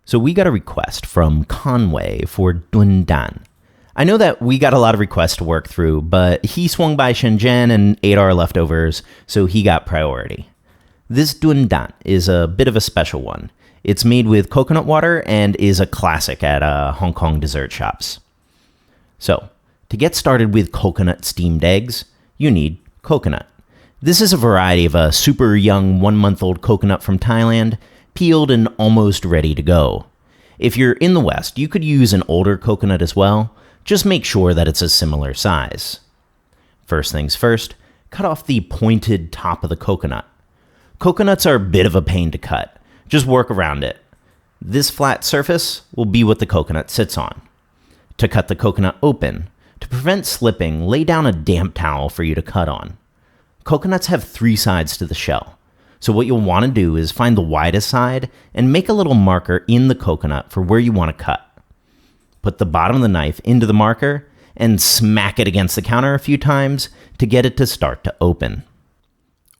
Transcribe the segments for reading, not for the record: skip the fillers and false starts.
So we got a request from Conway for Dundan. I know that we got a lot of requests to work through, but he swung by Shenzhen and ate our leftovers, so he got priority. This Dundan is a bit of a special one. It's made with coconut water and is a classic at Hong Kong dessert shops. So, to get started with coconut steamed eggs, you need coconut. This is a variety of a super young 1-month-old coconut from Thailand, peeled and almost ready to go. If you're in the West, you could use an older coconut as well. Just make sure that it's a similar size. First things first, cut off the pointed top of the coconut. Coconuts are a bit of a pain to cut. Just work around it. This flat surface will be what the coconut sits on. To cut the coconut open, to prevent slipping, lay down a damp towel for you to cut on. Coconuts have 3 sides to the shell. So what you'll want to do is find the widest side and make a little marker in the coconut for where you want to cut. Put the bottom of the knife into the marker and smack it against the counter a few times to get it to start to open.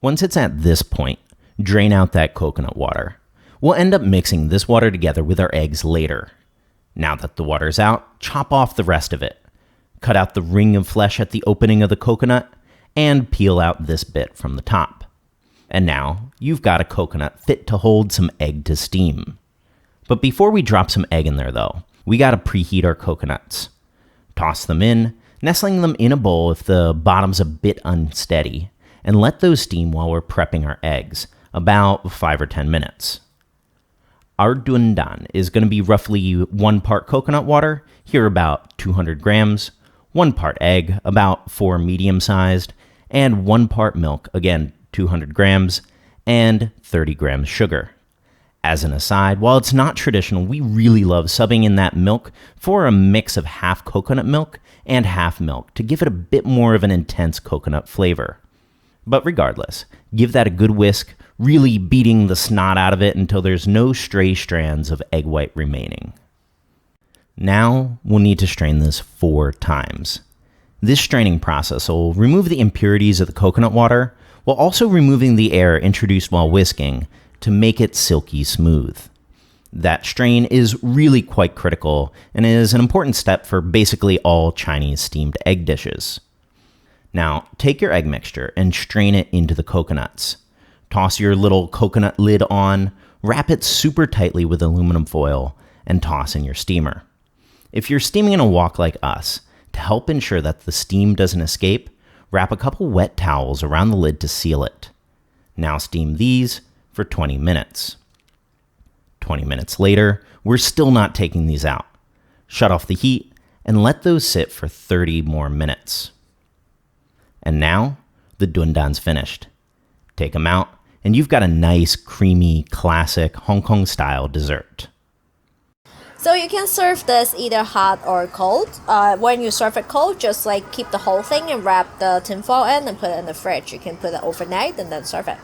Once it's at this point, drain out that coconut water. We'll end up mixing this water together with our eggs later. Now that the water's out, chop off the rest of it. Cut out the ring of flesh at the opening of the coconut and peel out this bit from the top. And now you've got a coconut fit to hold some egg to steam. But before we drop some egg in there though, we gotta preheat our coconuts. Toss them in, nestling them in a bowl if the bottom's a bit unsteady, and let those steam while we're prepping our eggs, about 5 or 10 minutes. Our Dundan is gonna be roughly 1 part coconut water, here about 200 grams, 1 part egg, about 4 medium-sized, and 1 part milk, again 200 grams, and 30 grams sugar. As an aside, while it's not traditional, we really love subbing in that milk for a mix of half coconut milk and half milk to give it a bit more of an intense coconut flavor. But regardless, give that a good whisk, really beating the snot out of it until there's no stray strands of egg white remaining. Now we'll need to strain this 4 times. This straining process will remove the impurities of the coconut water while also removing the air introduced while whisking to make it silky smooth. That strain is really quite critical and is an important step for basically all Chinese steamed egg dishes. Now, take your egg mixture and strain it into the coconuts. Toss your little coconut lid on, wrap it super tightly with aluminum foil, and toss in your steamer. If you're steaming in a wok like us, to help ensure that the steam doesn't escape, wrap a couple wet towels around the lid to seal it. Now steam these for 20 minutes. 20 minutes later, we're still not taking these out. Shut off the heat and let those sit for 30 more minutes. And now, the Dundan's finished. Take them out, and you've got a nice, creamy, classic Hong Kong-style dessert. So you can serve this either hot or cold. When you serve it cold, just like keep the whole thing and wrap the tinfoil in and put it in the fridge. You can put it overnight and then serve it.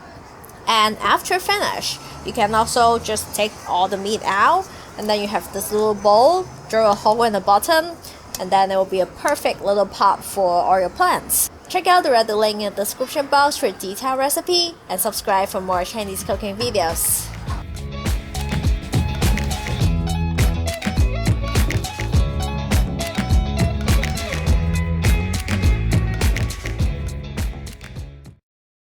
And after finish, you can also just take all the meat out, and then you have this little bowl, drill a hole in the bottom, and then it will be a perfect little pot for all your plants. Check out the red link in the description box for a detailed recipe, and subscribe for more Chinese cooking videos.